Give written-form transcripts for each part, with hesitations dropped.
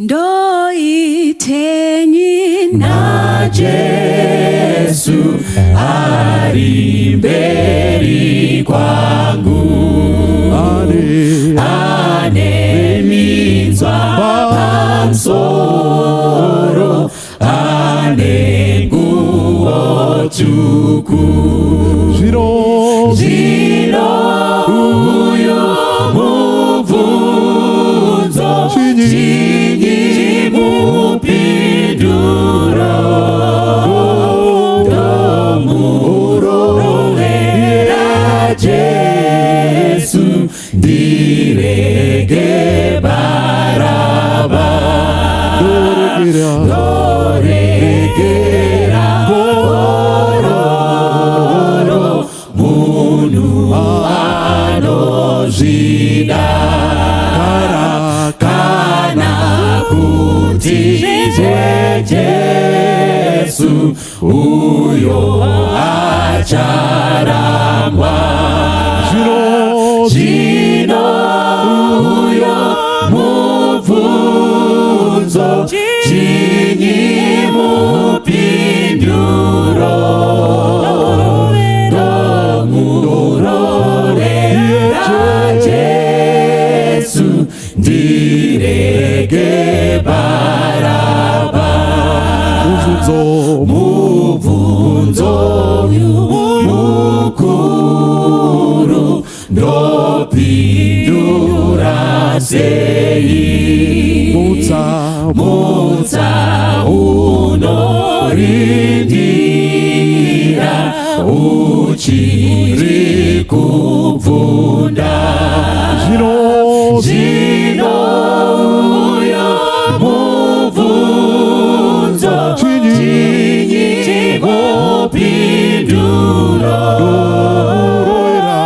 ndoitenyi na Jesu ari mberi kwangu, ane minzwa pamusoro, ane nguo tsvuku, zvino uyo mubvunzo chinyi mupinduro, ndomurovera Jesu ndirege Baraba, ndoregera gororo munhu anozvida, kana kuti Jesu uyo acharangwa, zvino uyo mubvunzo chinyi mupinduro, ndomurovera Jesu ndirege Baraba, mubvunzo mukuru ndopindura sei, mutsa unorindira uchiri kubvunda, zvino uyo mubvunzo chinyi mupinduro,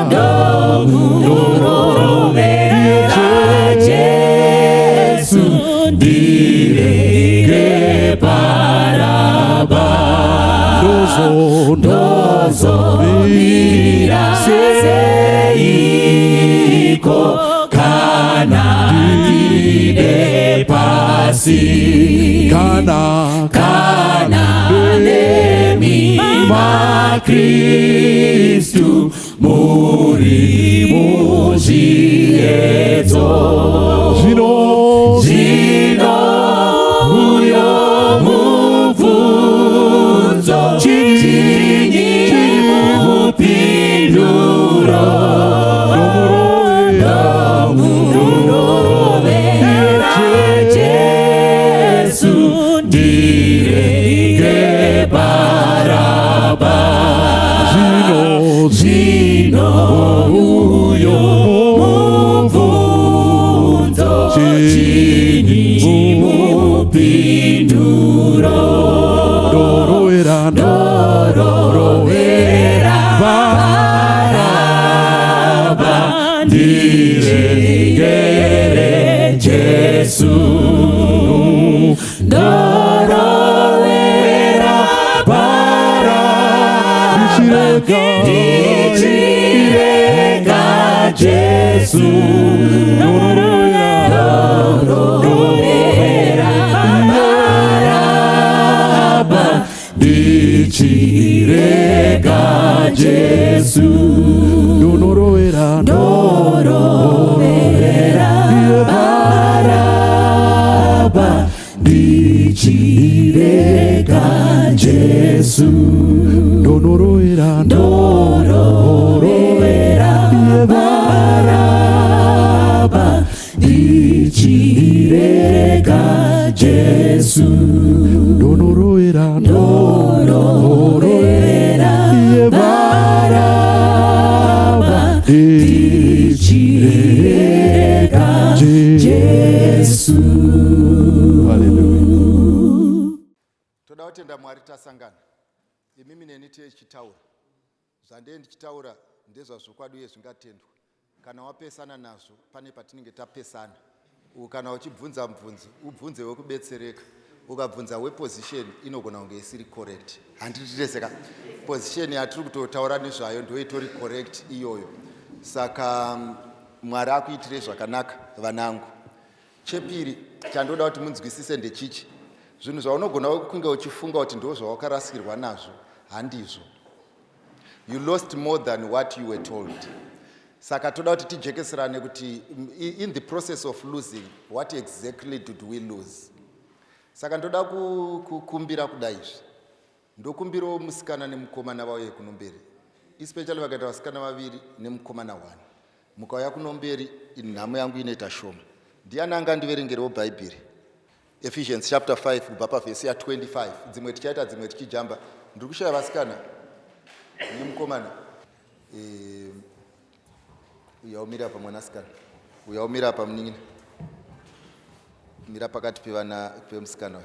ndomurovera Jesu ndirege Baraba, ndozomira seiko kana ndide pasi, kana nemima Kristu muri muzviedzo, zvino uyo mubvunzo chinyi mupinduro, ndomurovera Jesu ndirege Baraba, zvino uyo mubvunzo chinyi mupinduro, ndorovera Baraba ndirege Jesu, ndorovera Baraba ndichirega Jesu, ndorovera Baraba ndichirega Jesu, ndorovera Baraba ndichirega Jesu, ndorovera Baraba ndichirega Jesu, ndorovera Baraba ndichirega Jesu. Hallelujah. Toda kutenda Mwari tasangana. Imimi neni tichitaura. Zvandee ndichitaura ndezvazvokwadi uye zvingatendwa. Kana wapesana nazvo pane patinenge tapesana. Kana uchibvunza mubvunzo ubvunze wekubetsereka. Ukabvunza weposition inogona kunge isiri correct. Handititeseka. Position yatiri kutotaura nezvayo ndio itori correct iyoyo. Saka Mwari akuitire zvakanaka vanangu. Chepiri, chandoda kuti munzwisise ndechichi. Zvinhu zvaunogona kunge uchifunga kuti ndo zvawakarasikirwa nazvo handizvo. You lost more than what you were told. Saka toda kuti tijekeserane kuti in the process of losing, what exactly did we lose? Saka ndoda kukumbira kudai izvi. Ndokumbirawo musikana nemukomana vauye kunomberi. Especially vakaita vasikana vaviri nemukomana 1. Mukauya kunomberi nhamo yangu inoita shoma. Ndiani angandiverengerewo Bhaibheri? Ephesians chapter 5 kubva pavhesi ya25. Dzimwe tichaita dzimwe tichijamba. Ndiri kushaya vasikana nemukomana. Uyaumira pa mwanasikana. Uyaumira pa munin'ina. Mira pakati pevana pemusikana.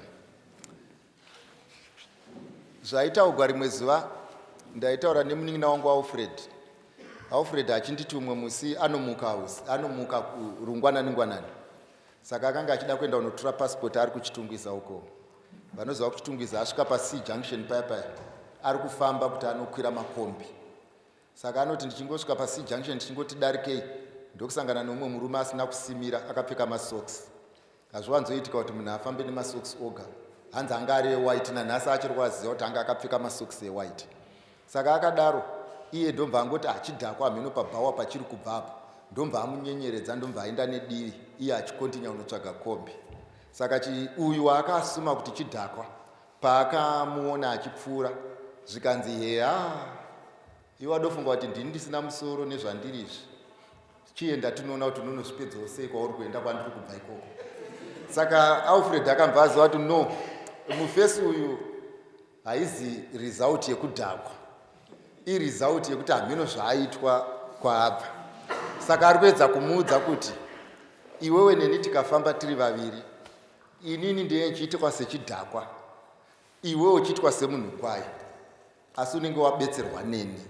Zvaitaugwa rimwe zuva ndaitaura nemunin'ina wangu Alfred. Alfred achinditi umwe musi anomuka rungwana ningwanani. Saka akanga achida kuenda kunotora passport ari kuchitungwiza uko. Vanoziva kuchitungwiza asvika pa-C junction paya ari kufamba kuti anokwira makombi. Saka anoti ndichingosvika pa-C junction ndichingoti darikei ndokusangana nomumwe murume asina kusimira akapfeka masocks. Hazviwanzoitika kuti munhu afambe nemasocks oga. Hanzi anga ari ewhite nanhasi achiri kuziva kuti anga akapfeka masocks ewhite. Saka akadaro iye ndomva angoti achidhakwa mhino pabhawa pachiri kubva apa. Ndomva amunyenyeredza ndomva aenda nedivi iye achikontinya unotsvaga kombi. Saka uyu akasuma kuti chidhakwa paakamuona achipfuura zvikanzi heya iwe wadofunga kuti ndini ndisina musoro nezvandiri izvi. Chienda tinoona kuti unonozvipedzawo sei kwauri kuenda kwandiri kubva ikoko. Saka Alfred akabva aziva kuti no, mufesi uyu haizi result yekudhakwa. Result yekuti hamino zvaaitwa kwaabva. Saka ari kuedza kumuudza kuti iwewe neni tikafamba tiri vaviri, inini ndiye nchiitwa sechidhakwa, iwewe uchiitwa semunhu kwaye, asi unenge wabetserwa neni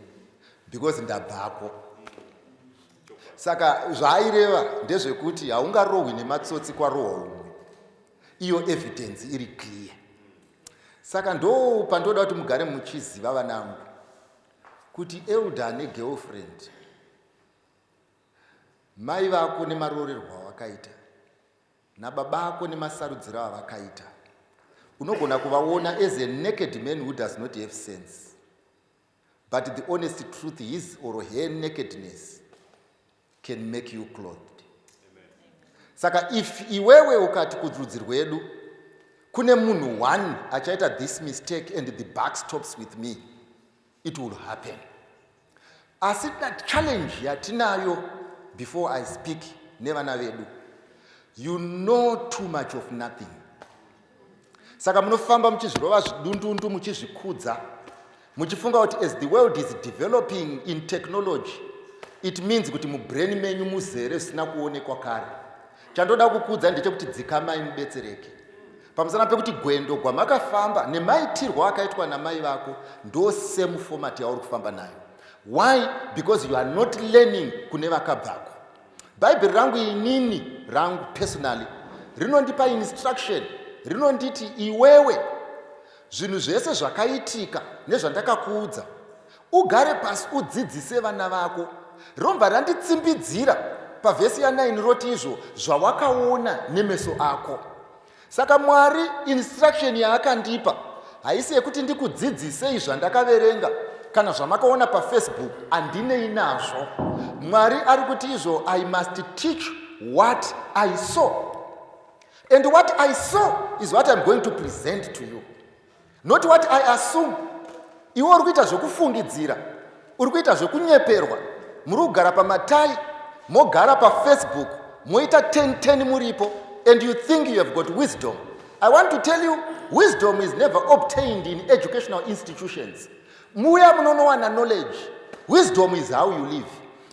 because ndabvako. Saka zvaaireva ndezvekuti haungarohwi nematsotsi kwarohwa umwe. Iyo evidence iri clear. Saka ndo pandoda kuti mugare muchiziva vanangu kuti elder negirlfriend, mai vako nemarorerwa awakaita nababa ako nemasarudziro avakaita, unogona kuvaona as a naked man who does not have sense. But the honest truth is, or her nakedness can make you clothed. Saka if iwewe ukati kudrudzi rwedu kune munhu 1 achaita this mistake and the buck stops with me, it will happen. Asi challenge yatinayo before I speak nevana vedu, you know too much of nothing. Saka munofamba muchizvirova zvidundundu muchizvikudza muchifunga kuti as the world is developing in technology, it means kuti mubrain menyu muzere zvisina kuonekwa kare. Chandoda kukudza ndechekuti dzikamai mubetsereke. Pamusana pekuti gwendo gwamakafamba nemaitirwo akaitwa namai vako ndo same format yauri kufamba nayo. Why? Because you are not learning kune vakabvako. Bible rangu inini rangu personally rinondipa instruction, rinonditi iwewe zvinhu zvese zvakaitika nezvandakakuudza ugare pasi udzidzise vana vako. Romba randitsimbidzira pavhesi ya9 roti izvo zvawakaona nemeso ako. Saka Mwari instruction yaakandipa haisi yekuti ndikudzidzisei zvandakaverenga kana zvamakaona paFacebook, handinei nazvo. Mwari ari kuti izvo I must teach what I saw. And what I saw is what I'm going to present to you. Not what I assume. Iwe uri kuita zvokufungidzira, uri kuita zvokunyeperwa, muri kugara pamatai, mogara paFacebook, moita 10 muripo, and you think you have got wisdom. I want to tell you, wisdom is never obtained in educational institutions. Muya munonowana knowledge. Wisdom is how you live.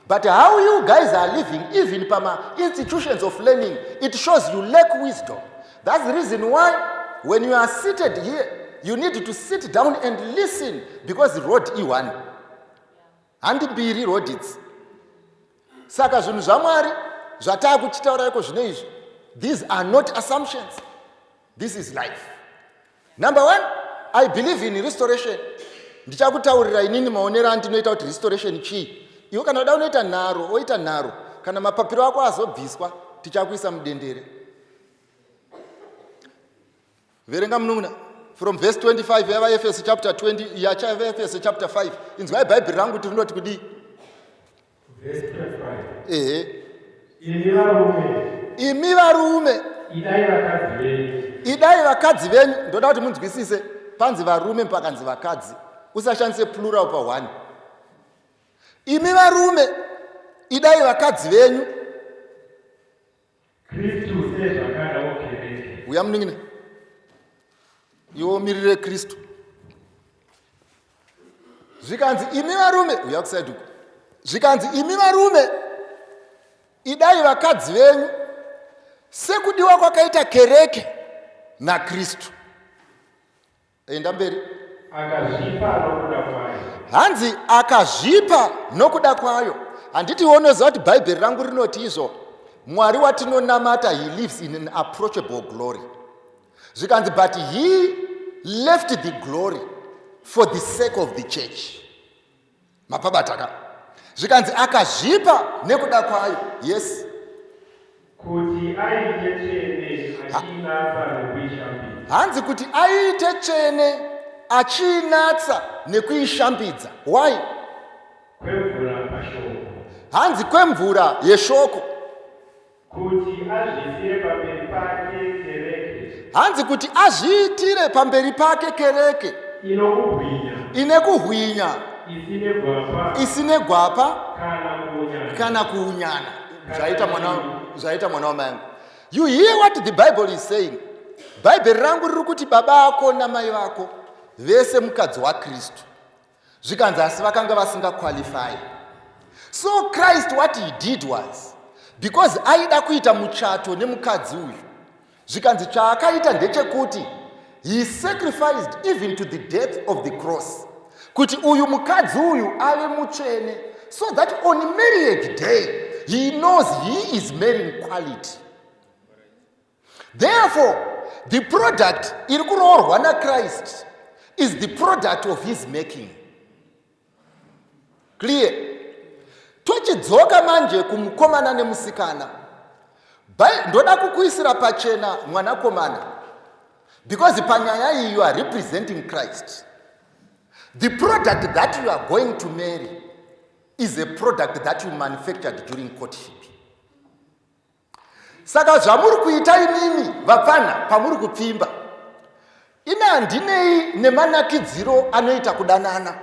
But how you guys are living, even pama institutions of learning, it shows you lack wisdom. That's the reason why when you are seated here, you need to sit down and listen, because the road iwan. And biri road it. Saka zvinhu zvaMwari zvatakuchitauraiko zvino izvi, these are not assumptions. This is life. Number 1, I believe in restoration. Ndichakutaurira inini maonero andinoita kuti restoration chii. Iwe kana uda unoita nharo, oita nharo. Kana mapapiro ako azobviswa, tichakuisa mudendere. verenga munun'una from verse 25 yava Efeso chapter 20 yachava Efeso chapter 5 inzwai bhaibheri rangu kuti rinoti kudii. Verse 25. Ehe, Imi varume, idai vakadzi venyu. Ndoda kuti munzwisise, panzi varume pakanzi vakadzi, usashandise plural pa one. Imi varume idai vakadzi venyu. Kristu sezvakadawo kereke. Uya muningine iwo mirire Kristu. Zvikanzi imi varume, uya kusaidi uko. Zvikanzi imi varume idai vakadzi venyu sekudiwa kwakaita kereke naKristu. Enda mberi. Akazvipa nokuda kwayo. Hanzi akazvipa nokuda kwayo. Handiti unoziva kuti bhaibheri rangu rinoti izvo. Mwari watinonamata, he lives in an approachable glory. Zvikanzi but he left the glory for the sake of the church. Mapabataka. Zvikanzi akazvipa nekuda kwayo. Yes. Kuti aite tsvene achinatsa nekuishambidza. Hanzi kuti aite tsvene achinatsa nekuishambidza. Why? Kwemvura pashoko. Hanzi kwemvura yeshoko. Kuti azviitire pamberi pake kereke. Hanzi kuti azviitire pamberi pake kereke ine kuhwinya isine gwapa kana kuunyana. Zvaita mwana wamayangu. You hear what the Bible is saying. Bhaibheri rangu riri kuti baba ako namai vako vese mukadzi waKristu. Zvikanzi asi vakanga vasinga qualify. So Christ what he did was, because aida kuita muchato nemukadzi uyu, zvikanzi chaakaita ndechekuti he sacrificed even to the death of the cross, kuti uyu mukadzi uyu ave mutsvene, so that on marriage day he knows he is marrying quality. Therefore, the product iri kuroorwa naChrist is the product of his making. Clear? Tochidzoka manje kumukomana nemusikana. Ndoda kukuisira pachena mwanakomana, because panyaya iyi you are representing Christ. The product that you are going to marry is a product that you manufactured during courtship. Saka zvamuri kuita imimi vapana pamuri kupfimba ina handinei nemanakidziro anoita kudanana,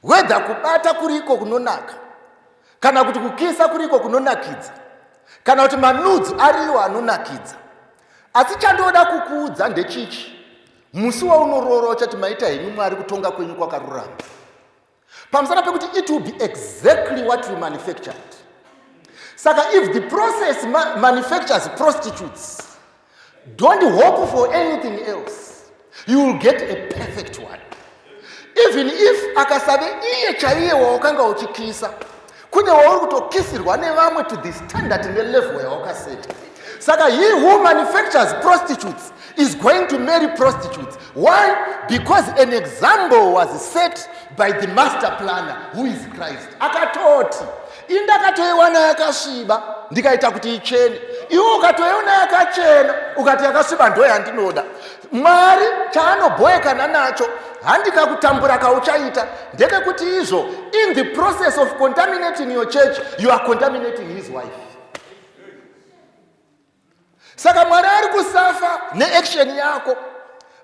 whether kubata kuriko kunonaka kana kuti kukisa kuriko kunonakidza kana kuti manudzi ariwo anonakidza. Asi chandoda kukuudza ndechichi, musi waunororo uchati maita henyu Mwari kutonga kwenyu kwakarurama. Pamusana pekuti it will be exactly what you manufactured. Saka if the process manufactures prostitutes, don't hope for anything else. You will get a perfect one. Even if akasave iye chaiye waokanga uchikisa, kune wauri kutokisirwa nevamwe to the standard level yawakaseta. Saka he who manufactures prostitutes is going to marry prostitutes. Why? Because an example was set by the master planner, who is Christ. Akatoti indakatoiwana yakasviba ndikaita kuti ichene, iwe ukatoiona yakachena ukati yakasviba ndo yandinoda. Mwari chaanobhoyekana nacho handikakutambura kauchaita ndekekuti izvo, in the process of contaminating your church, you are contaminating his wife. Saka Mwari ari kusafa neaction yako,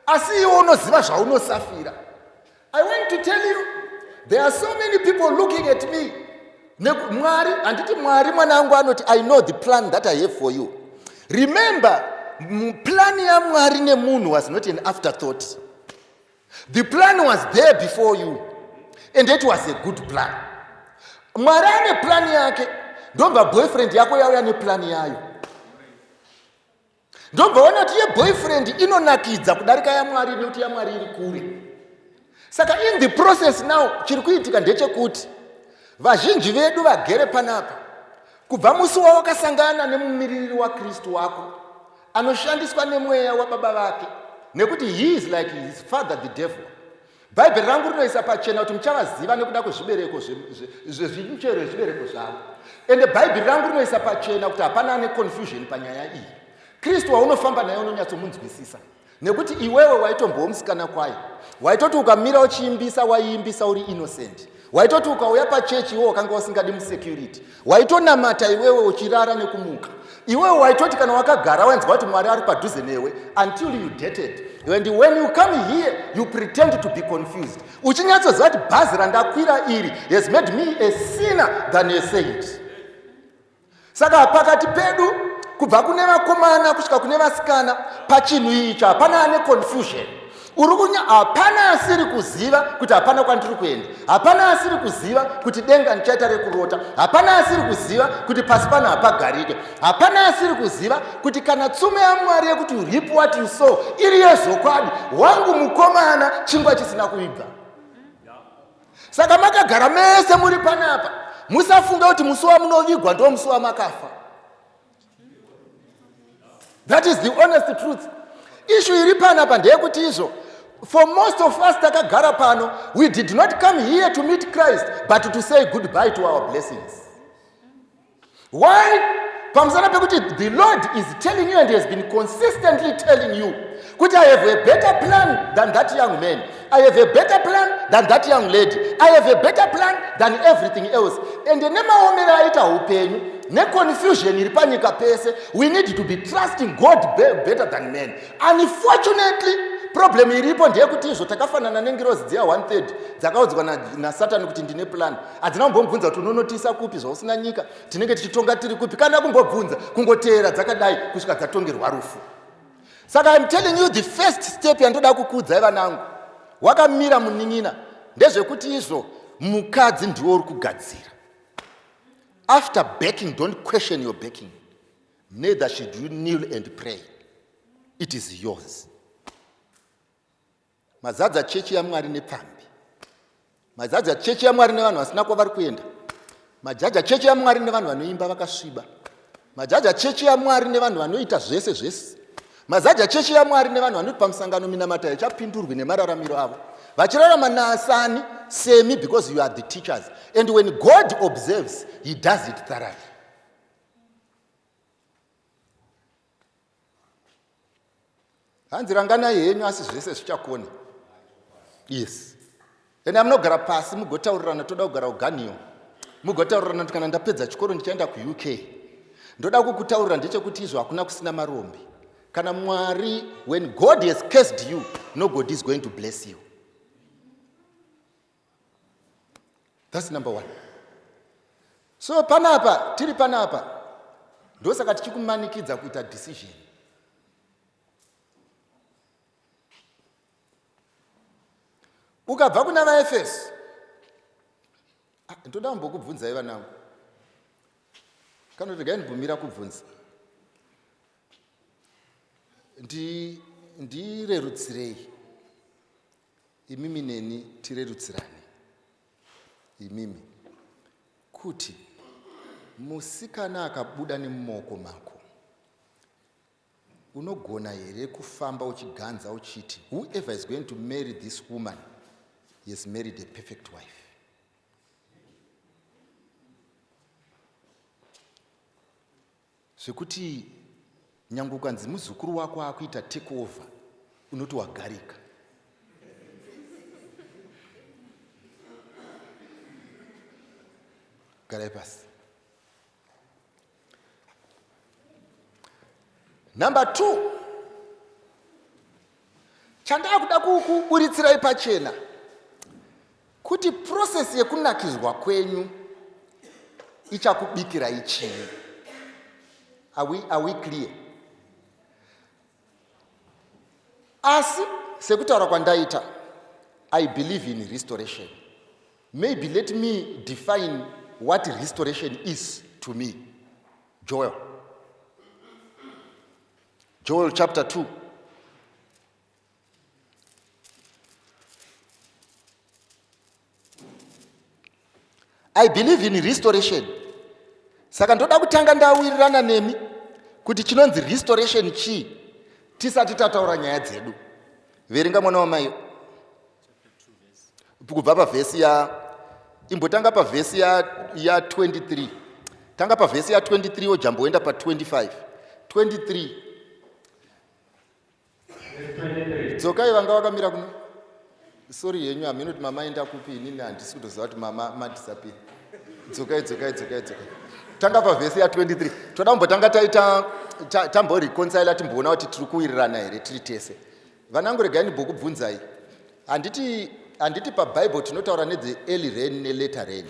asi iwe unoziva zvaunosafira. I want to tell you, there are so many people looking at me. Mwari, anditi Mwari mwanangu anoti, I know the plan that I have for you. Remember, plan ya Mwari nemunhu was not an afterthought. The plan was there before you, and it was a good plan. Mwari ane plan yake, ndomba boyfriend yako yauya ne plan yayo. Ndomba ona kuti ye boyfriend inonakidza kudarika ya Mwari nekuti ya Mwari iri kure. Saka in the process now, chiri kuitika ndechekuti vazhinji vedu vagere panapa, kubva musi wawakasangana nemumiriri waKristu wako anoshandiswa nemweya wababa vake, nekuti he is like his father the devil. Bhaibheri rangu rinoisa pachena kuti muchavaziva nekuda kwezvibereko zvezvichero zvezvibereko zvavo. Ende bhaibheri rangu rinoisa pachena kuti hapana ane confusion panyaya iyi. Kristu waunofamba naye unonyatsomunzwisisa. nekuti iwewe waitombowo musikana kwayo, waitoti ukamira uchiimbisa waiimbisa uri innocent, waitoti ukauya pachechi iwewe wakanga usingadi musecurity, waitonamata iwewe uchirara nekumuka, iwewe waitoti kana wakagara wainzwa kuti Mwari ari padhuze newe until you dated. And when you come here you pretend to be confused, uchinyatsoziva kuti bhazi randakwira iri has made me a sinner than a saint. Saka pakati pedu kubva kune vakomana kusvika kune vasikana pachinhu ichi hapana ane confusion. Hapana asiri kuziva kuti hapana kwandiri kuenda, hapana asiri kuziva kuti denga ndichaita rekurota, hapana asiri kuziva kuti pasi pano hapagarike, hapana asiri kuziva kuti kana tsume yaMwari yekuti you reap what you sow iri yezokwadi, wangu mukomana chingwa chisina kuibva. Saka makagara mese muri panapa, musafunga kuti musi wamunovigwa ndo musi wamakafa. That is the honest truth. Issue iri panapa ndeyekuti izvo, for most of us takagara pano, we did not come here to meet Christ but to say goodbye to our blessings. Why? Pamusana pekuti the Lord is telling you and he has been consistently telling you kuti I have a better plan than that young man, I have a better plan than that young lady, I have a better plan than everything else. And nemaomera aita upenyu neconfusion iri panyika pese, we need to be trusting God better than men. Unfortunately, problem iripo ndeyekuti izvo takafanana nengirozi dziya 1/3 dzakaudzwa naSatani kuti ndine plan. Hadzina kumbobvunza kuti unonotisa kupi zvausina nyika, tinenge tichitonga tiri kupi, kana kumbobvunza kungoteera dzakadai kusvika dzatongerwa rufu. Saka I'm telling you the first step yandoda kukudzai vanangu, wakamira munin'ina, ndezvekuti izvo mukadzi ndiwo uri kugadzira. After baking, don't question your baking. Neither should you kneel and pray. It is yours. Mazadza chechi yaMwari nepfambi, mazadza chechi yaMwari nevanhu vasina kwavari kuenda, majaja chechi yaMwari nevanhu vanoimba vakasviba, majaja chechi yaMwari nevanhu vanoita zvese zvese, mazaja chechi yaMwari nevanhu vanoti pamusangano minamata ichapindurwi nemararamiro avo, vachirarama naasani semi, because you are the teachers. And when God observes, he does it thoroughly. Hanzi rangana yenyu asi zvese zvichakona. Yes. And munogara pasi mugotaurirana toda kugara uganiyo. Mugotaurirana kana ndapedza chikoro ndichaenda kuUK. Ndoda kukutaurira ndechekuti izvo hakuna kusina marombi. Kana Mwari, when God has cursed you, nobody is going to bless you. That's number one. So panapa, tiri panapa, ndosaka tichikumanikidza kuita decision. Ukabva kuna vaEfeso, ndoda kumbokubvunzai vanangu, kana regai ndibvumira kubvunza, ndirerutsirei, imimi neni tirerutsirane, imimi kuti musikana akabuda nemumaoko mako, unogona here kufamba uchiganza uchiti whoever is going to marry this woman, he has married a perfect wife. Zvekuti nyange ukanzi muzukuru wako akuita take over, unoti wagarika. Garai pasi. Number 2, chandakuda kukuburitsira pachena kuti process yekunakizwa kwenyu ichakubikira ichii. Are we clear? Asi sekutaura kwandaita, I believe in restoration. Maybe let me define what restoration is to me. Joel chapter 2. I believe in restoration. Saka ndoda kutanga ndawirirana nemi kuti chinonzi restoration chii tisati tataura nyaya dzedu. Verenga mwana wamai kubva pavhesi imbotanga pavhesi ya 23. Tanga pavhesi ya 23 ojamboenda pa 25. 23. Verse dzokai vanga vakamira kuno. Sorry yenyu haminoti mama enda kupi, inini handisi kutoziva kuti mama madisapiri. Dzokai. Tanga pavhesi ya23 toda kumbotanga tamboreconcile timboona kuti tiri kuwirirana here tiri tese. Vanangu regai ndibhokubvunzai, handiti pabhaibheri tinotaura nedze early rain nelater rain.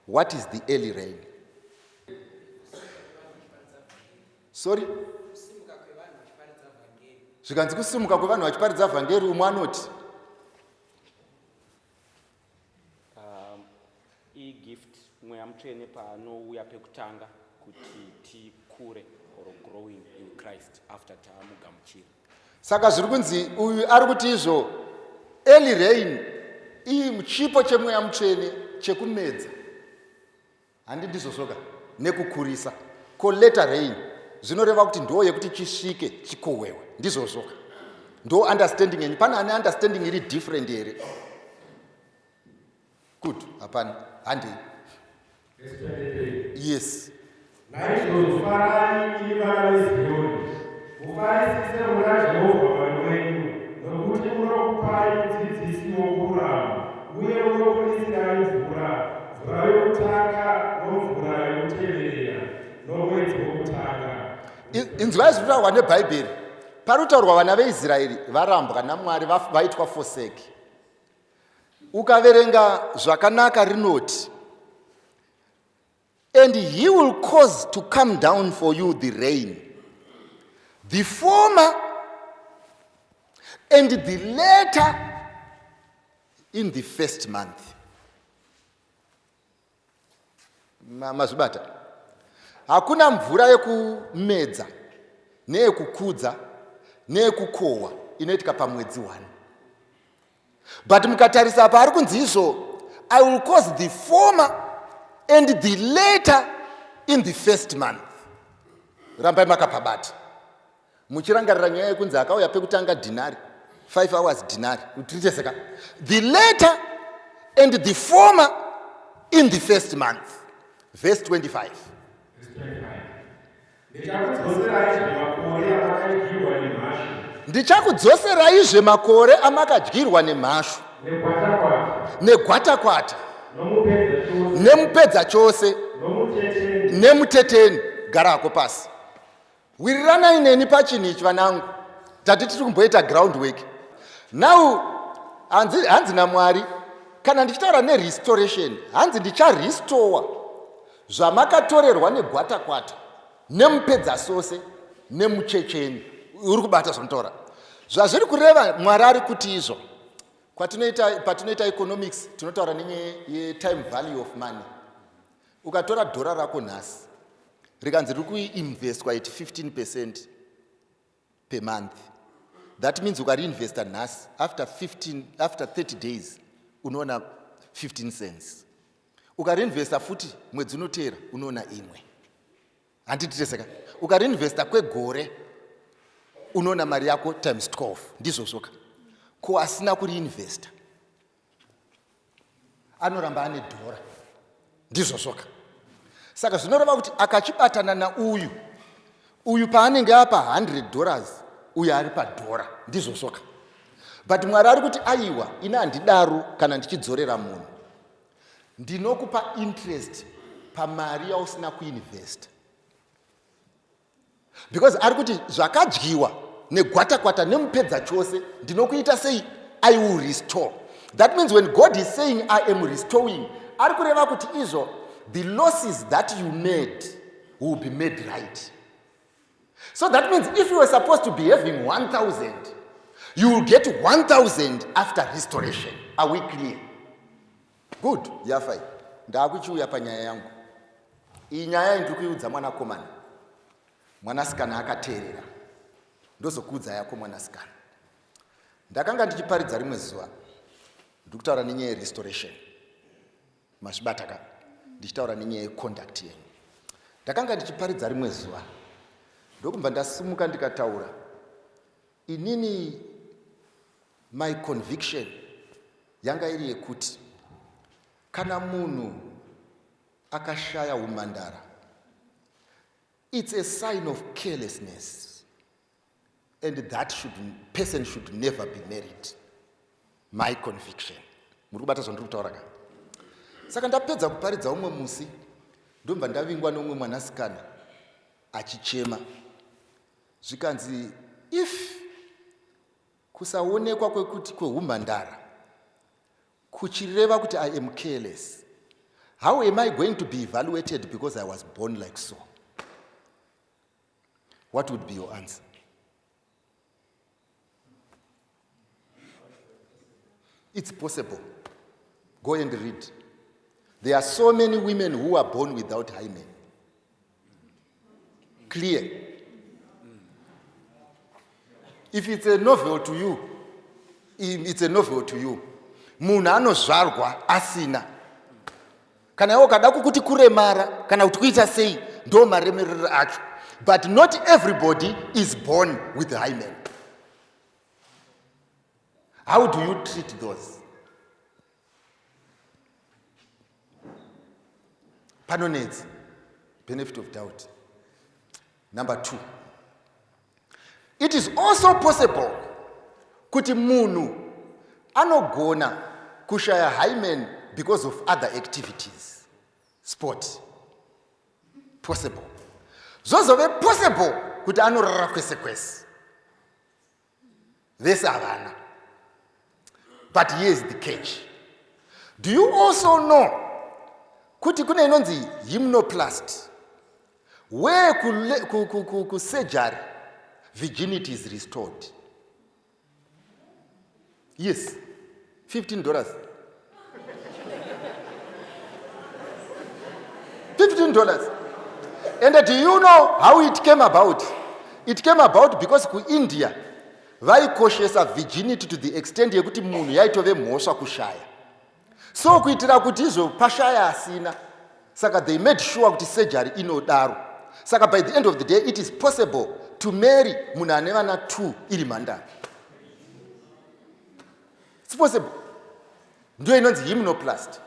What is the early rain? Sorry? Zvikanzi kusimuka kwevanhu vachiparidza vhangeri, umwe anoti gift mweya mutsvene paanouya pekutanga kuti tikure or growing in Christ after tamugamuchira. Saka zviri kunzi uyu ari kuti izvo early rain iyi muchipo chemweya mutsvene chekumedza, handi ndizvosoka nekukurisa. Ko later rain zvinoreva kuti ndo yekuti chisvike chikohwewa, ndizvosoka ndo understanding yenyu. Pana ane understanding iri different here? Good, hapana, handi. Yes. Naizvozvo farai imi vana veZioni, mufarisise muna Jehovha Mwari wenyu, nokuti unokupai mudzidzisi wokururama, uye unokunisirai mvura yokutanga nomvura yokuteverera, nomwedzi wokutanga. Inzwai zvinotaurwa nebhaibheri. Pari kutaurwa vana veIsraeri varambwa naMwari, vaitwa forsake. Ukaverenga zvakanaka rinoti, and he will cause to come down for you the rain, the former and the later in the first month. Mazvibata. Hakuna mvura yekumedza neyekukudza neyekukohwa inoitika pamwedzi 1. But mukatarisa apa ari kunzi izvo, I will cause the former and the later in the first month. Rambai makapabata. Muchirangarira nyaya yekunzi akauya pekutanga dinari, 5 hours dinari. Utiriteseka. The later and the former in the first month. Verse 25. Ndichakudzoserai makore amakadyirwa nemhashu negwatakwata nemupedza chose nemuteteni. Garako pasi. Wiriranai neni pachinhu ichi vanangu. Tati tiri kumboita ground work. Now hanzi naMwari kana ndichitaura nerestoration, hanzi ndicharestore zvamakatorerwa negwatakwata nemupedza sose nemuchecheni. Uri kubata zvinotaura zvazviri kureva Mwari ari kuti izvo. Patinoita economics tinotaura nenyaya ye-time value of money. Ukatora dhora rako nhasi rikanzi riri kuinvestwa at 15% per month, that means ukariinvesta nhasi after 30 days unoona 15 cents. Ukariinvesta futi mwedzi unoteera unoona imwe. Handititeseka. Ukariinvesta kwegore unoona mari yako times 12. Ndizvo soka. Ko asina kuriinvesta anoramba ane dhora. Ndizvo soka. Saka zvinoreva kuti akachibatana nauyu paanenge apa $100, uyu ari padhora. Ndizvo soka. But Mwari ari kuti aiwa, ina handidaro kana ndichidzorera munhu. Ndinokupa interest pamari yausina kuinvesta. Because ari kuti zvakadyiwa negwatakwata nemupedza chose ndinokuita sei? I will restore. That means when God is saying I am restoring, ari kureva kuti izvo the losses that you made will be made right. So that means if you were supposed to be having 1,000, you will get 1,000 after restoration. Are we clear? Good. Yafai. Ndakuchiuya panyaya yangu. Iyi nyaya ndiri kuiudza mwanakomana. Mwanasikana akateerera. Ndozokuudza yako mwanasikana. Ndakanga ndichiparidza rimwe zuva. Ndiri kutaura nenyaya yerestoration. Mazvibata ndichitaura nenyaya yeconduct yenyu. Ndakanga ndichiparidza rimwe zuva. Ndokubva ndasimuka ndikataura. Inini my conviction yanga iri yekuti kana munhu akashaya umandara, it's a sign of carelessness. and that person should never be married. My conviction. Murubata zvandiri kutaura ka. Saka ndapedza kuparidza umwe musi ndomba ndavingwa nomwe mwanasikana achichema. Zvikanzi if kusaonekwa kwekuti kwehumhandara kuchireva kuti I am careless, how am I going to be evaluated because I was born like so? What would be your answer? It's possible. Go and read. There are so many women who are born without hymen. Clear. If it's a novel to you, it's a novel to you. Munhu anozvarwa asina. Kana iwo kada kukuti kuremara, kana kuti kuita sei, ndo maremerero acho. But not everybody is born with hymen. How do you treat those? Panonets, benefit of doubt. Number 2. It is also possible kuti munhu anogona kushaya hymen because of other activities. Sport. Possible. Zvozove possible kuti anorara kwese kwese. Vese havana. But here is the catch. Do you also know kuti kune inonzi hymnoplast, where ku surgery virginity is restored? Yes, $15. $15. And do you know how it came about? It came about because ku India vaikoshesa virginity to the extent yekuti munhu yaitove mhosva kushaya. So kuitira kuti izvo pashaya asina, saka they made sure kuti surgery inodaro. Saka by the end of the day it is possible to marry munhu ane vana 2 iri mhandara. It's possible. Ndio inonzi hymnoplast.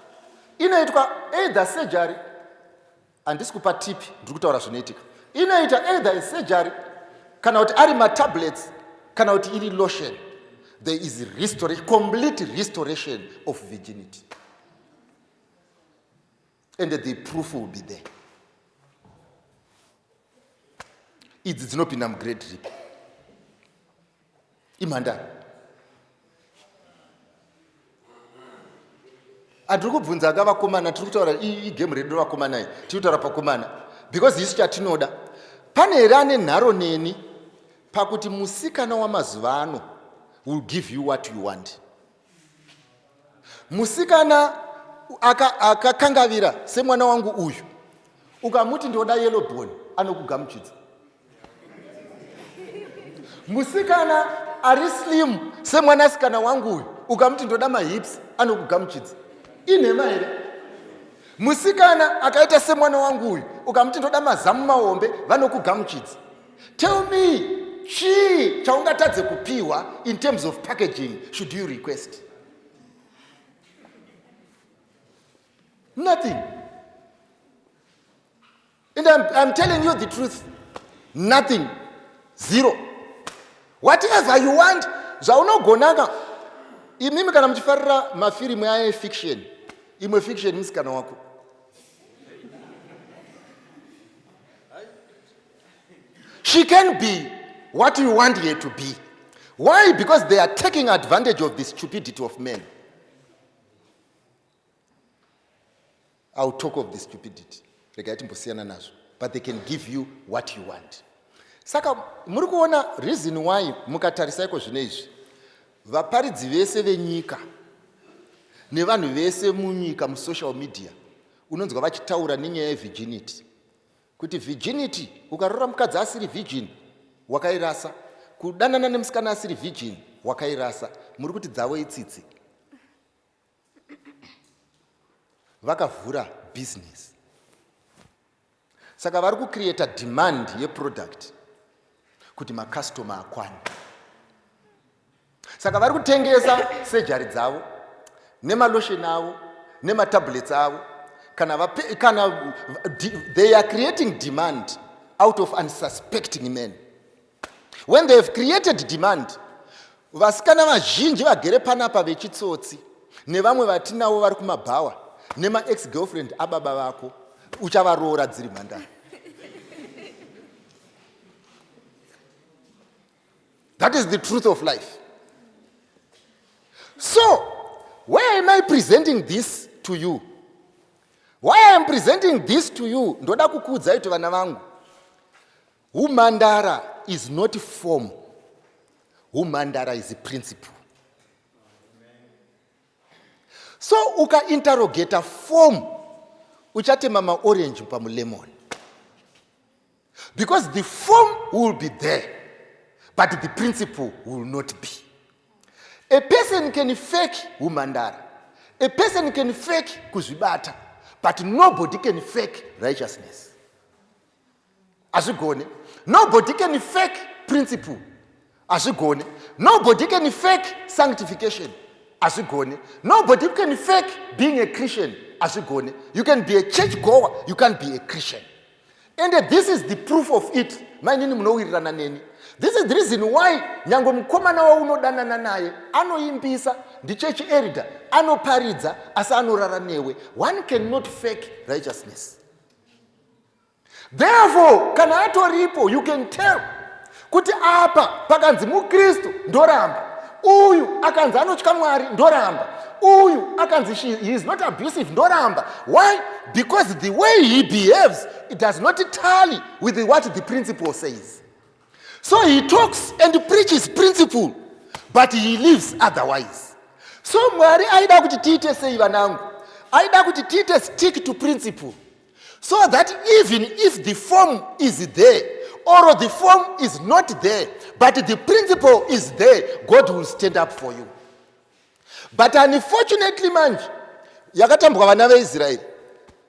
Inoitwa either surgery, handisi kupa tipi, ndiri kutaura zvinoitika. Inoita either surgery kana kuti ari matablets kana kuti iri lotion. There is complete restoration of virginity. And the proof will be there. It's not in grade trip. Imanda. Adrukubvunza gavakomana tiri kutaura game redu vakomana iyi tiri kutaura pakomana because isi chatinoda pane rane nharo neni pakuti musikana wamazuva ano will give you what you want. Musikana akakangavira semwana wangu uyu ukamuti ndoda yellow bone anokugamuchidza. Musikana ari slim semwanasikana wangu uyu ukamuti ndoda mahips anokugamuchidza. Inhema here. Musikana akaita semwana wangu uyu ukamuti ndoda mazamu mahombe vanokugamuchidza. Tell me, chii chaungatadze kupiwa in terms of packaging should you request? Nothing. And I'm telling you the truth. Nothing. Zero. Whatever you want, zvaunogonaka. Imimi kana muchifarira mafirimu ya fiction. Imwe fiction musikana wako. She can be what you want her to be. Why? Because they are taking advantage of the stupidity of men. I'll talk of the stupidity. But they can give you what you want. Saka, muri kuona reason why mukatarisa iko zvino izvi. Vaparidzi vese venyika nevanhu vese munyika musocial media unonzwa vachitaura nenyaya yevirginity. Kuti virginity ukarora mukadzi asiri virgin wakairasa, kudanana nemusikana asiri virgin wakairasa, muri kuti dzavo itsitsi. Vakavhura business. Saka vari kucreate demand yeproduct kuti makastoma akwane. Saka vari kutengesa surgery dzavo nemalotion avo nematablets avo they are creating demand out of unsuspecting men. When they have created demand, vasikana vazhinji vagere panapa vechitsotsi nevamwe vatinavo vari kumabhawa nema-ex-girlfriend ababa vako uchavaroora dziri mhandara. That is the truth of life. So, why am I presenting this to you? Why I am presenting this to you? Ndoda kukuudzai kuti vana vangu, umhandara is not form. Umhandara is a principle. So uka-interrogate form, uchatema ma-orange pamulemon. Because the form will be there, but the principle will not be. A person can fake umhandara. A person can fake kuzvibata, but nobody can fake righteousness. Azvigone. Nobody can fake principle. Azvigone. Nobody can fake sanctification. Azvigone. Nobody can fake being a Christian. Azvigone. You can be a church goer, you can't be a Christian. And this is the proof of it. This is the reason why nyango mkomana wa unodanana naye anoimbisa the church elder anoparidza asa anorara newe. One cannot fake righteousness. Therefore, kana atoripo, you can tell kuti apa pakanzi mukristu ndoramba, uyu akanzi anotya Mwari ndoramba, uyu akanzi he is not abusive ndoramba. Why? Because the way he behaves, it does not tally with what the principle says. So he talks and preaches principle, but he lives otherwise. So Mwari aida kuti tiite sei vanangu, aida kuti tiite stick to principle, so that even if the form is there or the form is not there, but the principle is there, God will stand up for you. But unfortunately, manje yakatambwa vana veIsraeri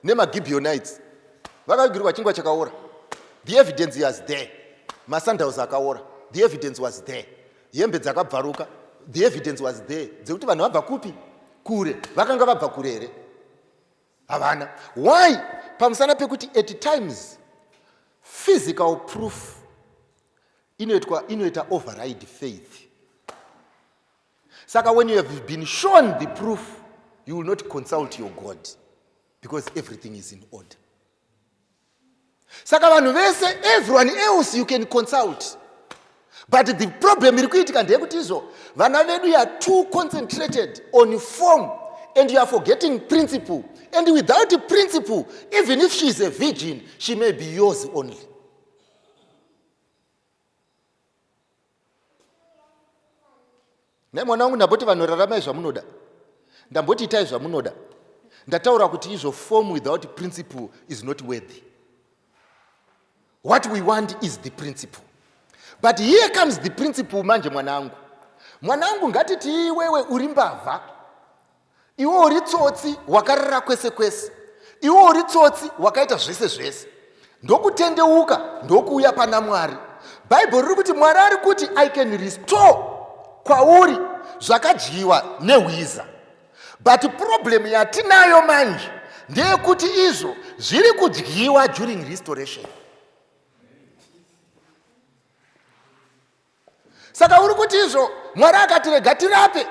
nemaGibeonites vakagirwa chingwa chakaora. The evidence was there. Masandals akaora. The evidence was there. Yembe dzakabvaruka. The evidence was there. Dzekuti vanhu vabva kupi? Kure. Vakanga vabva kure here? Havana. Why? Pamusana pekuti at times physical proof inoita override faith. Saka when you have been shown the proof, you will not consult your God, because everything is in order. Saka vanhu vese, everyone else you can consult. But the problem irikuitika ndeyekuti izvo vana vedu are too concentrated on form, and you are forgetting principle. And without a principle, even if she is a virgin, she may be yours only. Ne mwana wangu ndamboti vanhu rarama zvamunoda. Ndamboti itai zvamunoda. Ndataura kuti izvo form without principle is not worthy. What we want is the principle. But here comes the principle manje mwanangu. Mwanangu ngatiti iwewe uri mbavha. Iwe uri tsotsi wakarara kwese kwese. Iwe uri tsotsi wakaita zvese zvese. Ndokutendeuka ndokuuya pana Mwari. Bible riri kuti Mwari ari kuti I can restore kwauri zvakadyiwa nehwiza. But problem yatinayo manje ndeyekuti izvo zviri kudyiwa during restoration. Saka uri kuti izvo Mwari akati rega tirape,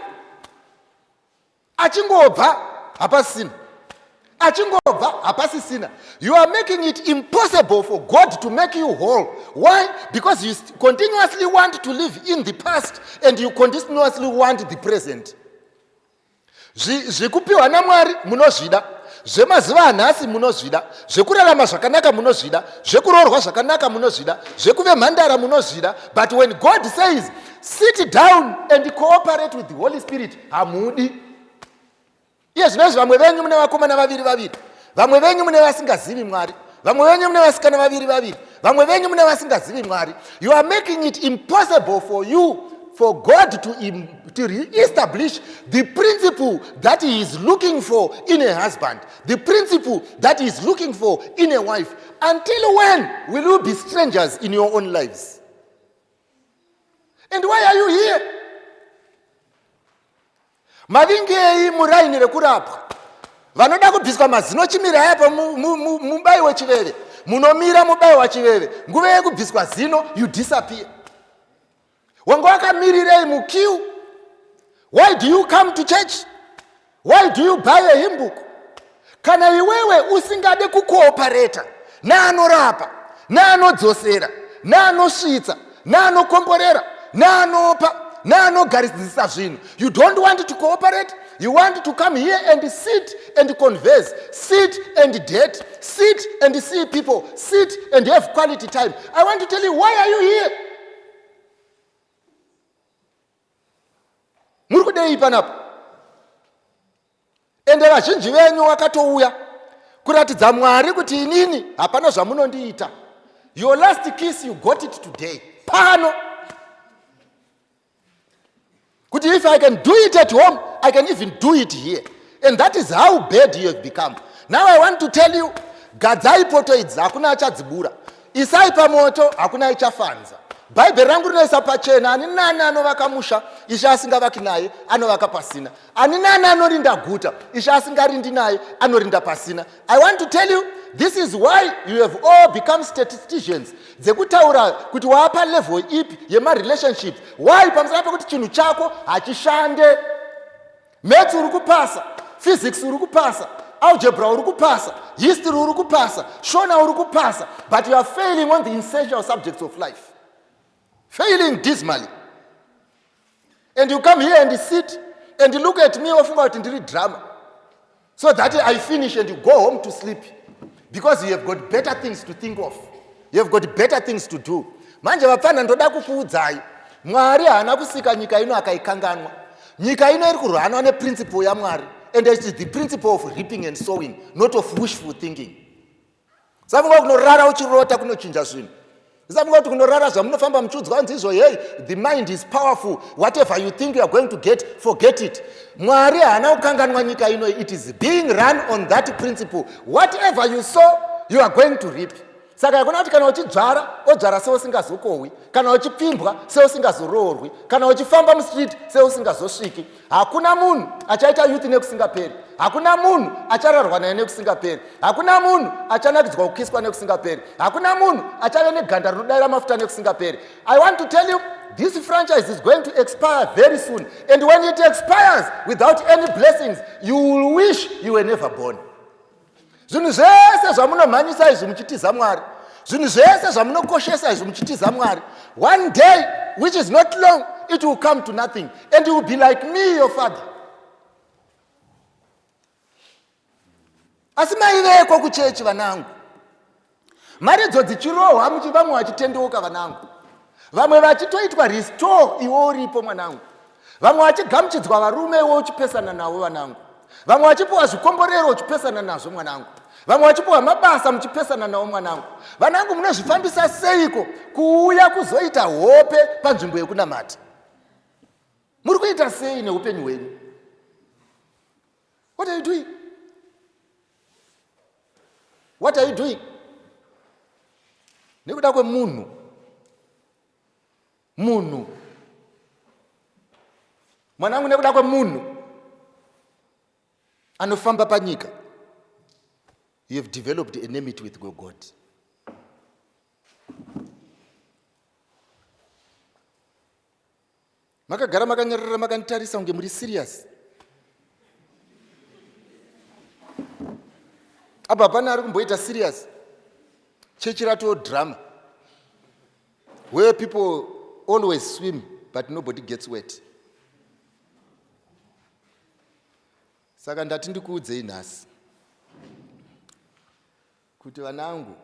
achingobva hapasina, achingobva hapasisina. You are making it impossible for God to make you whole. Why? Because you continuously want to live in the past and you continuously want the present. Zvikupiwa naMwari munozvida, zvemazuva anhasi munozvida, zvekurarama zvakanaka munozvida, zvekuroorwa zvakanaka munozvida, zvekuve mhandara munozvida. But when God says, sit down and cooperate with the Holy Spirit, hamudi. Iye zvinezvi vamwe venyu mune vakomana vaviri vaviri, vamwe venyu mune vasingazivi Mwari, vamwe venyu mune vasikana vaviri vaviri, vamwe venyu mune vasingazivi Mwari. You are making it impossible for you, for God to re-establish the principle that He is looking for in a husband, the principle that He is looking for in a wife. Until when will you be strangers in your own lives? And why are you here? Mavingei muraini rekurapwa. Vanoda kubviswa mazino chimira yapo mubai wechiveve. Munomira mubai wachiveve. Nguve yekubviswa zino, you disappear. wanga wakamirirei mukiu? Why do you come to church? Why do you buy a hymn book? Kana iwewe usingade kukoopareta neanorapa neanodzosera neanosvitsa neanokomborera neanopa neanogarisisa zvinhu, you don't want to cooperate. You want to come here and sit and converse, sit and date, sit and see people, sit and have quality time. I want to tell you, why are you here? Muri kudei panapa. Ende vazhinji venyu vakatouya kuratidza Mwari kuti inini hapana zvamunondiita. Your last kiss, you got it today. Pano. Kuti if I can do it at home, I can even do it here. And that is how bad you have become. Now I want to tell you, gadzai poto idzi hakuna achadzibura. Isai pamoto hakuna ichafanza. Bhaibheri rangu rinoisa pachena, ani nani anovaka musha ishe asingavaki naye anovaka pasina. Ani nani anorinda guta ishe asingarindi naye anorinda pasina. I want to tell you, this is why you have all become statisticians. Dzekutaura kuti wapa level ipi yema relationships. Why pamusana pekuti chinhu chako hachishande. Maths uri kupasa, physics uri kupasa, algebra uri kupasa, history uri kupasa, shona uri kupasa, but you are failing on the essential subjects of life. Failing dismally. And you come here and sit and you look at me ofunga kuti ndiri drama. So that I finish and you go home to sleep. Because you have got better things to think of. You have got better things to do. Manje vapfana ndoda kukuudzai. Mwari haana kusika nyika ino akaikanganwa. Nyika ino iri kurwanwa neprinciple yaMwari. And it is the principle of reaping and sowing, not of wishful thinking. Safunga kunorara uchirota kunochinja zvinhu. Safunga kuti kunorara zvamunofamba muchiudzwa ndizvo, hey, the mind is powerful. Whatever you think you are going to get, forget it. Mwari haana kukanganwa nyika ino. It is being run on that principle. Whatever you sow, you are going to reap. Saka yakona kuti kana uchidzvara, odzvara seusingazokohwi, kana uchipimbwa seusingazoroorwi, kana uchifamba mustreet seusingazosviki. Hakuna munhu achaita youth nekusingaperi. Hakuna munhu achararwa naye nekusingaperi. Hakuna munhu achanakidzwa kukiswa nekusingaperi. Hakuna munhu achave neganda rinodaira mafuta nekusingaperi. I want to tell you, this franchise is going to expire very soon. And when it expires without any blessings, you will wish you were never born. Zvinhu zvese zvamunomhanyisa izvi muchitiza Mwari, zvinhu zvese zvamunokoshesa izvi muchitiza Mwari, one day, which is not long, it will come to nothing, and you will be like me, your father. Asi maiveko kuchechi vanangu, mari dzo dzichirohwa vamwe vachitendeuka vanangu, vamwe vachitoitwa restore iwe uripo mwanangu, vamwe vachigamuchidzwa varume iwe uchipesana navo vanangu, vamwe vachipiwa zvikomborero uchipesana nazvo mwanangu, vamwe vachipiwa mabasa muchipesana navo mwanangu. Vanangu, munozvifambisa seiko kuuya kuzoita hope panzvimbo yekunamata? Muri kuita sei neupenyu hwenyu? What are you doing? What are you doing? Nekuda kwemunhu, munhu mwanangu, nekuda kwemunhu anofamba panyika, you have developed enmity with God. Makagara makanyarara makantarisa kunge muri serious. Apa pana ari kumboita serious. Chechi rato drama, where people always swim but nobody gets wet. Saka ndati ndikuudzei nhasi kuti vanangu,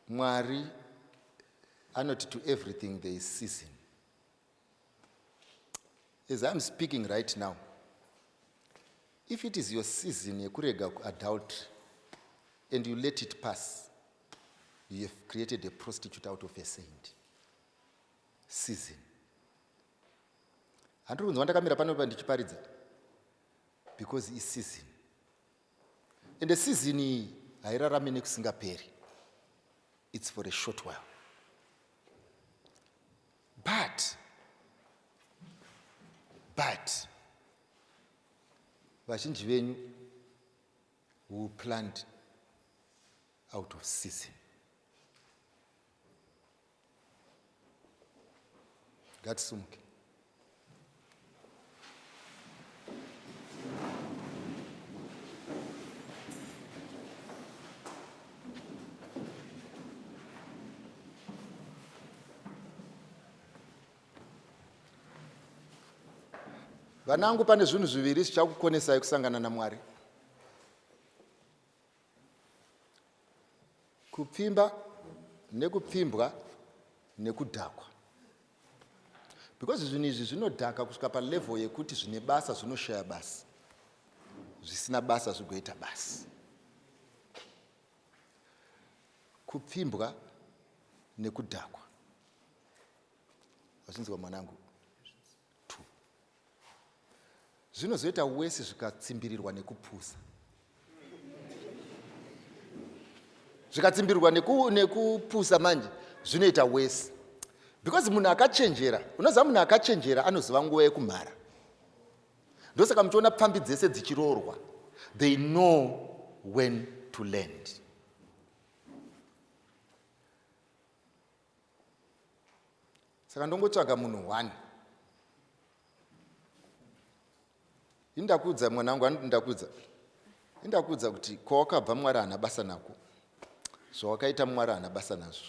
Mwari anoti to everything there is season. As I'm speaking right now, if it is your season yekurega adultery and you let it pass, you have created a prostitute out of a saint. Season. Handiri kunzwa ndakamira pano ndichiparidza, because it's season. And the season iyi hairarami nekusingaperi. It's for a short while. But vazhinji venyu who planned out of season. Ngatisimuke. Vanangu, pane zvinhu zviviri zvichakukonesai kusangana naMwari: kupfimba nekupfimbwa nekudhakwa. Because zvinhu izvi zvinodhaka kusvika palevel yekuti zvine basa zvinoshaya basa, zvisina basa zvigoita basa. Kupfimbwa nekudhakwa. Wachinzwa mwanangu? Zvinozoita wese zvikatsimbirirwa nekupusa. Zvikatsimbirirwa nekupusa manje zvinoita wese. Because munhu akachenjera, unoziva munhu akachenjera anoziva nguva yekumhara. Ndosaka muchiona pfambi dzese dzichiroorwa. They know when to land. Saka ndongotsvaga munhu 1. Indakudza mwanangu, indakudza kuti kwawakabva Mwari hana basa nako, zvawakaita Mwari hana basa nazvo.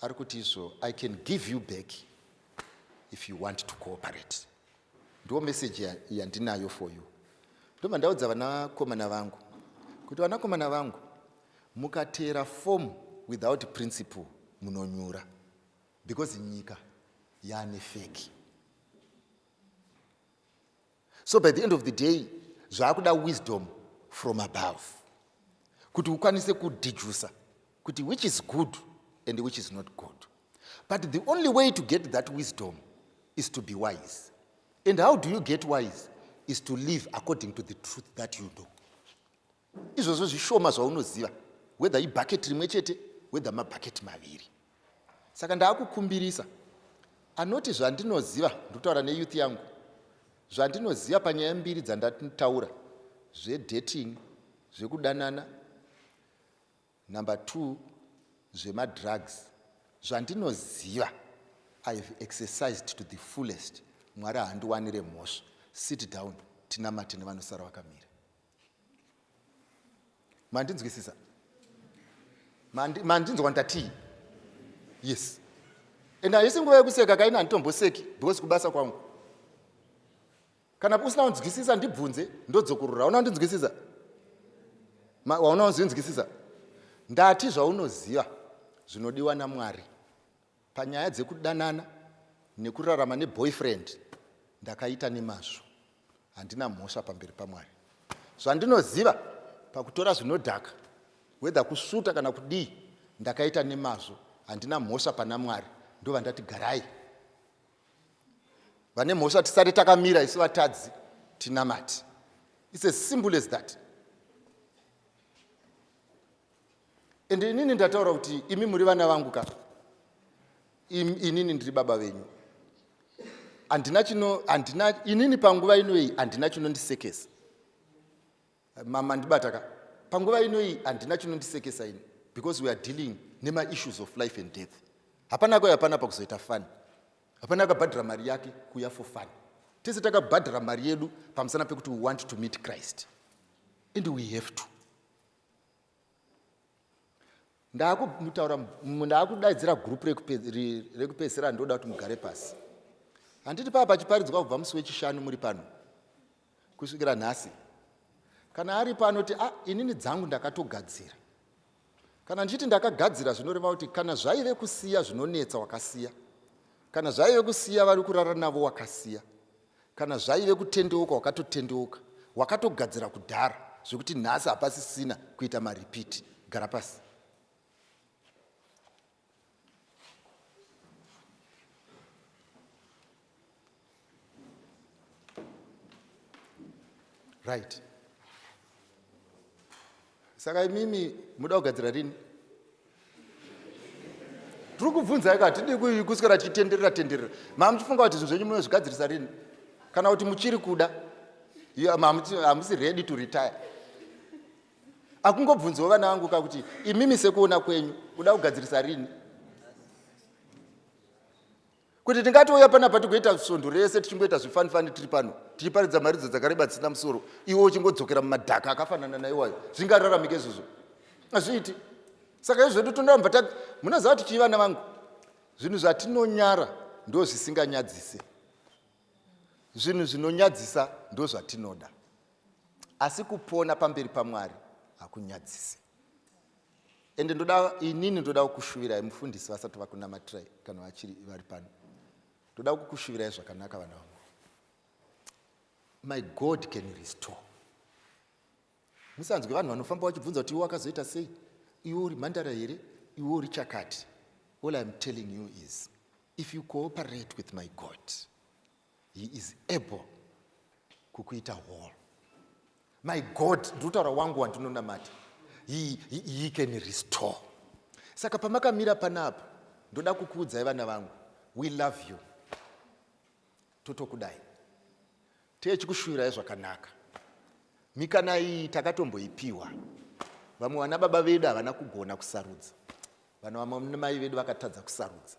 Ari kuti izvo, I can give you back if you want to cooperate. Ndiwo message yandinayo for you. Ndobva ndaudza vanakomana vangu kuti vanakomana vangu, mukateera form without principle munonyura, because nyika yaane fake. So by the end of the day, zvakuda wisdom from above. Kuti ukwanise kudijusa kuti which is good and which is not good. But the only way to get that wisdom is to be wise. And how do you get wise? Is to live according to the truth that you know. Izvozvo zvishoma zvaunoziva, whether ibhaketi rimwe chete, whether mabhaketi maviri. Saka ndaakukumbirisa, anoti zvandinoziva, ndotaura neyouth yangu, zvandinoziva panyaya mbiri dzandataura, zvedating, zvekudanana, number 2, zvemadrugs. Zvandinoziva, I have exercised to the fullest. Mwari handiwanire mhosva. Sit down, tinamate nevanosara vakamira. Mandinzwisisa? Mandinzwa ndati? Yes. And haisi nguva yekuseka, kaina handitomboseki, because kubasa kwangu. Kana usina kunzwisisa ndibvunze, ndodzokorora. Una kundinzwisisa? Wauna kunzwisisa? Ndati zvaunoziva zvinodiwa naMwari panyaya dzekudanana nekurarama neboyfriend, ndakaita nemazvo. Handina mhosva pamberi paMwari. Zvandinoziva pakutora zvinodhaka, whether kusvuta kana kudii, ndakaita nemazvo. Handina mhosva pana Mwari. Ndova ndati garai. Vane mhosva tisare takamira isu vatadzi tinamati. It's as simple as that. And inini ndataura kuti imi muri vana vangu ka. Inini ndiri baba venyu. Inini panguva inoi handina chinondisekesa. Mama ndibataka. Panguva inoi handina chinondisekesa ini. Because we are dealing nema issues of life and death. Hapana pakuzoita fun. Hapana kabhadhara mari yake kuya for fun. Tese takabhadhara mari yedu pamusana pekuti we want to meet Christ. And we have to. Ndakudaidzira group rekupedzisira ndoda kuti mugare pasi. Handiti papa pachiparidzwa kubva musi wechishanu muri pano kusvikira nhasi. Kana ari pano kuti inini dzangu ndakatogadzira. Kana ndichiti ndakagadzira zvinoreva kuti kana zvaive kusiya zvinonetsa wakasiya. Kana zvaive kusiya vari kurara navo wakasiya. Kana zvaive kutendeuka wakatotendeuka. Wakatogadzira kudhara zvekuti nhasi hapasisina kuita maripiti. Gara pasi. Right. Saka mimi muda kugadzira rini? Tiri kubvunza yaka tidi kuswera tichitenderera. Mamuchifunga kuti zvinhu zvenyu munozvigadzirisa rini? Kana kuti muchiri kuda? Hamusi ready to retire. Akungobvunzawo vana vangu kuti imimi sekuona kwenyu uda kugadzirisa rini? kuti tingatiuya panapa tigoita svondo rese tichingoita zvifanifani tiri pano tichiparidza maridzo dzakareba dzisina musoro, iwe uchingodzokera mumadhaka akafanana naiwayo, zvingararamike izvozvo? Hazviiti. Saka izvedu tonoramba munoziva kuti chivana vangu, zvinhu zvatinonyara ndo zvisinganyadzise, zvinhu zvinonyadzisa ndo zvatinoda, asi kupona pamberi paMwari hakunyadzise. Ende inini ndoda kukushuvirai mufundisi vasati vakunamatirai kana vachiri vari pano, ndoda kukushuvirai zvakanaka vana vangu. My God can restore. Musanzwe vanhu vanofamba vachibvunza kuti iwe wakazoita sei, iwe uri mhandara here, iwe uri chakati. All I'm telling you is, if you cooperate with my God, he is able kukuita whole. My God, ndutaura wangu wandinonamata, he can restore. Saka pamakamira panapa, ndoda kukuudzai vana vangu, we love you. Totokudai. Techikushuvirai zvakanaka. Mikana iyi takatomboipiwa. Vamwe vana baba vedu havana kugona kusarudza. Vana mai vedu vakatadza kusarudza.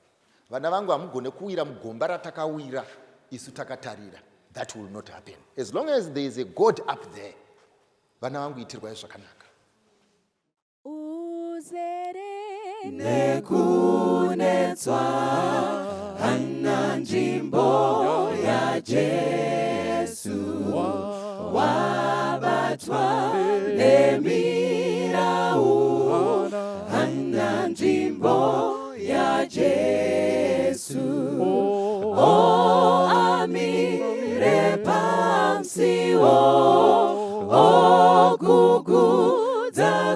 Vana vangu hamugone kuwira mugomba ratakawira, isu takatarira. That will not happen. As long as there is a God up there, vana vangu itirwai zvakanaka. Uzere nekunetswa hana nzvimbo ya Jesu, wabatwa nemirau hana nzvimbo ya Jesu. O amire pamsiwo, o gugudza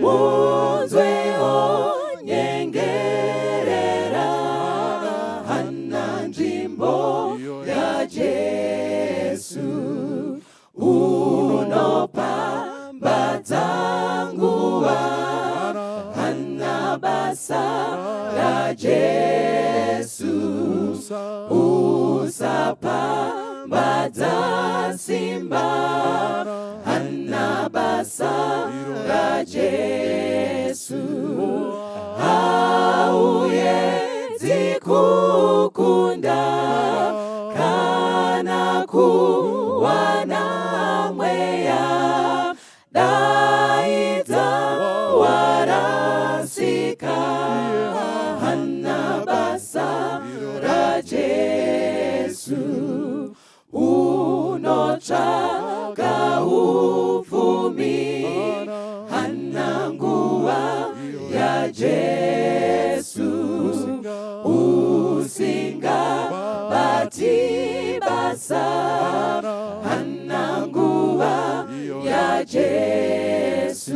munzwe onyengerera hana nzvimbo ya Jesu. Unopambadza nguva hana basa ra Jesu. Usapambadza simba hana basa ra Jesu. Hauedzi kukunda kana kuwana mweya, daidza warasika hana basa ra Jesu. Unotsvaga ufumi hana nguva ya Jesu. Usingabati basa hana nguva ya Jesu.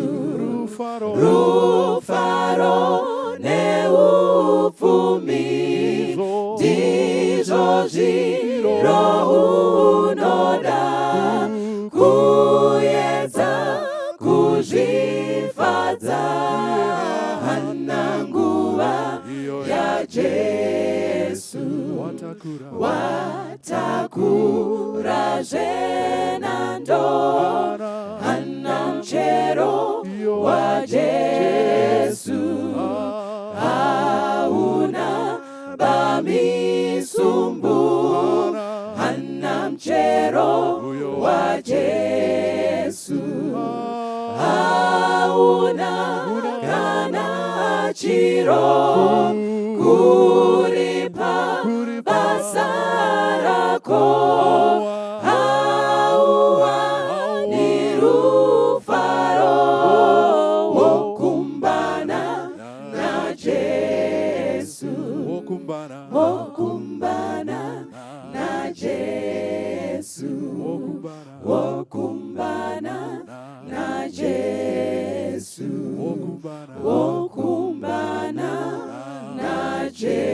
Rufaro neufumi ndizvo zviro unoda, kuedza kuzvifadza hana nguva ya Jesu. Watakura zvenando hana mchero wa Jesu. Hauna bamisumbu hana mchero wa Jesu. Hauna kana chiro kuripa basa rako. Hauwani rufaro wokumbana na Jesu. Wokumbana na Jesu. Wokumbana na Jesu. Wokumbana na Jesu.